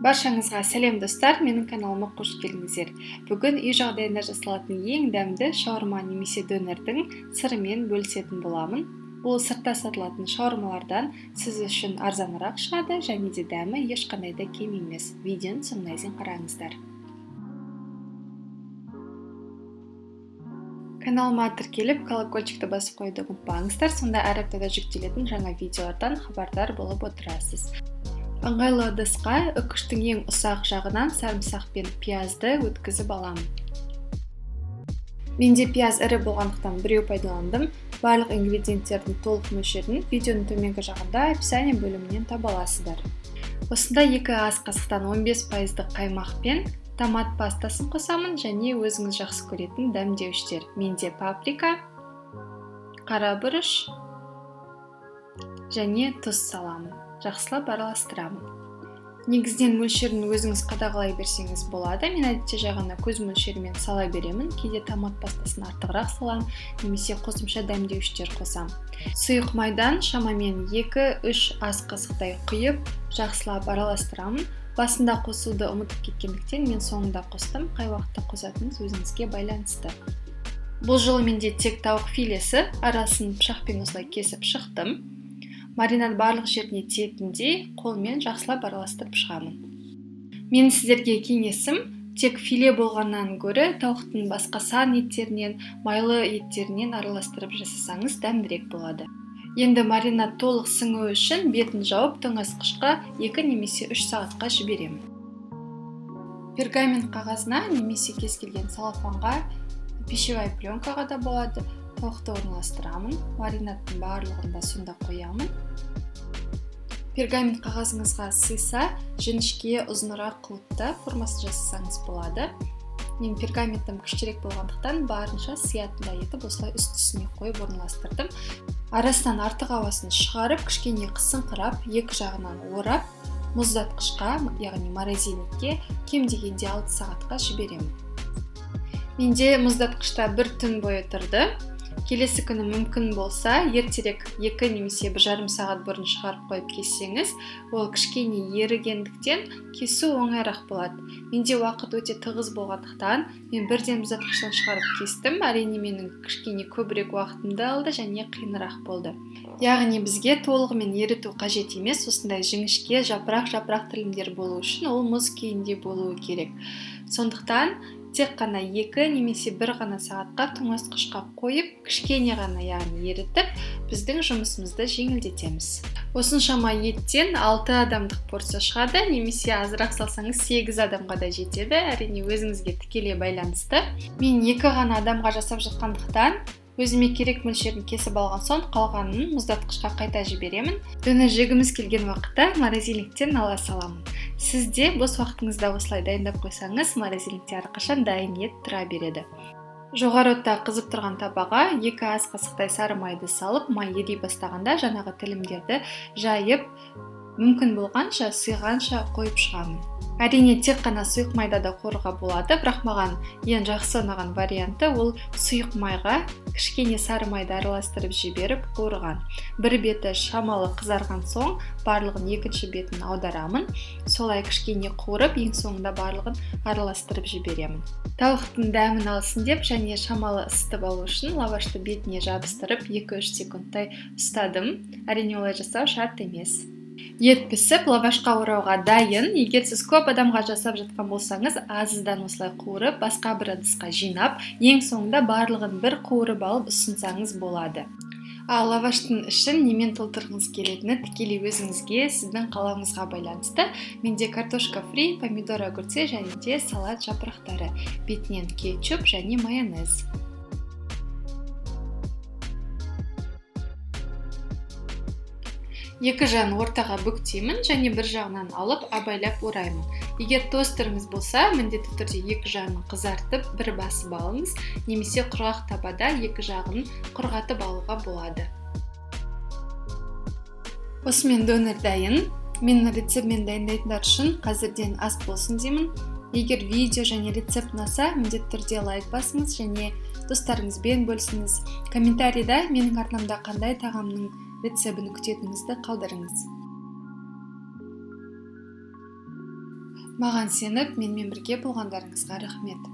Баршаңызға сәлем достар, менің каналыма қош келдіңіздер. Бүгін үй жағдайында жасалатын ең дәмді шаурма немесе донердің сырымен бөлісетін боламын. Ол сыртта сатылатын шаурмалардан сіз үшін арзанырақ шығады және де дәмі ешқандай да кем емес. Видеоны соңына дейін қараңыздар. Каналыма тіркеліп, колокольчикті басып қоюды ұмытпаңыздар, сонда әр аптада жүктелетін жаңа видеолардан хабардар болып отырасыз. Ыңғайлы ыдысқа үкіштің ең ұсақ жағынан сарымсақ пен пиязды өткізіп аламын. Менде пияз ірі болғандықтан біреу пайдаландым. Барлық ингредиенттердің толық мөлшерін видеоның төменгі жағында описание бөлімінен таба аласыздар. Осында 2 ас қасықтан 15% қаймақ пен томат пастасын қосамын және өзіңіз жақсы көретін дәмдеуіштер. Менде паприка, қара бұрыш және тұз саламын. Жақсылап араластырамын. Негізден мөлшерін өзіңіз қадағалай берсеңіз болады. Мен әдетте жай ғана көз мөлшерімен сала беремін. Кейде томат пастасын артығырақ салам, немесе қосымша дәмдеуіштер қосам. Сұйық майдан шамамен 2-3 ас қасықтай құйып, жақсылап араластырамын. Басында қосуды ұмытып кеткендіктен мен соңында қостым. Қай уақытта қосатыныңыз өзіңізге байланысты. Бұл жолы менде тек тауық филесі, арасын пышақпен осылай кесіп шықтым. Маринад барлық жеріне тиетіндей қолмен жақсылап араластырып шығамын. Мен сіздерге кеңесім, тек филе болғаннан гөрі тауықтың басқа сан еттерінен, майлы еттерінен араластырып жасасаңыз дәмдірек болады. Енді маринад толық сіңуі үшін бетін жауып тоңазытқышқа 2 немесе 3 сағатқа жіберемін. Пергамент қағазына немесе кез келген целлофанға, пищевая пленкаға да болады. Тауықты орналастырамын, маринадтың барлығында сонда қоямын. Пергамент қағазыңызға сыйса, жіңішке ұзынырақ қылыпты формасын жасасаңыз болады. Мен пергаментім кішірек болғандықтан барынша сиятындай етіп осылай үст-үстіне қойып орналастырдым. Арасынан артық ауасын шығарып, кішкене қысыңқырап, екі жағынан орап, мұздатқышқа, яғни морозильникке кем дегенде 6 сағатқа жіберемін. Менде мұздатқышта 1 түн бойы тұрды. Келесі күні мүмкін болса, ертерек 2 немесе 1,5 сағат бұрын шығарып қойып кессеңіз, ол кішкене ерігендіктен кесу оңайырақ болады. Менде уақыт өте тығыз болғандықтан, мен бірден мұздатқыштан шығарып кестім. Әрине менің кішкене көбірек уақытымды алды және қиынырақ болды. Яғни бізге толығымен еріту қажет емес, осындай жіңішке жапырақ тілімдер болу үшін ол мұз күйінде болуы керек. Сондықтан тек қана 2 немесе 1 ғана сағатқа тоңазытқышқа қойып, кішкене ғана яғни ерітіп, біздің жұмысымызды жеңілдетеміз. Осыншама еттен 6 адамдық порция шығады, немесе азырақ салсаңыз 8 адамға да жетеді. Әрине өзіңізге тікелей байланысты. Мен 2 ғана адамға жасап жатқандықтан, өзіме керек мөлшерін кесіп алған соң, қалғанын мұздатқышқа қайта жіберемін. Донер жегіміз келген уақытта морозильниктен ала саламын. Сіз де бос уақытыңызда осылай дайындап қойсаңыз, морозильникте әрқашан дайын ет тұра береді. Жоғары отта қызып тұрған табаға 2 ас қасықтай сары майды салып, май ери бастағанда жаңағы тілімдерді жайып, мүмкін болғанша, сыйғанша қойып шығамын. Әрине тек қана сұйық майда да қоруға болады, бірақ маған ең жақсы ұнаған варианты ол сұйық майға кішкене сары майды араластырып жіберіп қуырған. Бір беті шамалы қызарған соң, барлығын екінші бетін аударамын. Солай кішкене қуырып, ең соңында барлығын араластырып жіберемін. Тауықтың дәмін алсын деп және шамалы ысытып алу үшін лавашты бетіне жабыстырып 2-3 секундтай ұстадым. Әрине олай жасау шарт емес. Ет пісіп, лавашқа орауға дайын. Егер сіз көп адамға жасап жатқан болсаңыз, азыздан осылай қуырып, басқа бір ыдысқа жинап, ең соңында барлығын бір қуырып алып ұсынсаңыз болады. Ал лаваштың ішін немен толтырғыңыз келетіні тікелей өзіңізге, сіздің қалауыңызға байланысты. Менде картошка фри, помидор огурцы және де салат жапырақтары, бетінен кетчуп және майонез. Екі жағын ортаға бүктеймін және бір жағынан алып абайлап ораймын. Егер тостеріңіз болса, міндетті түрде екі жағын қызартып, бір басып алыңыз, немесе құрғақ табада екі жағын құрғатып алуға болады. Осымен донер дайын. Менің рецептмен дайындайтындар үшін қазірден ас болсын деймін. Егер видео және рецепт ұнаса, міндетті түрде лайк басыңыз және достарыңызбен бөлісіңіз. Комментарийда менің арнамда қандай тағамның рецебін күтетіңізді қалдырыңыз. Маған сеніп, менімен бірге болғандарыңызға рахмет.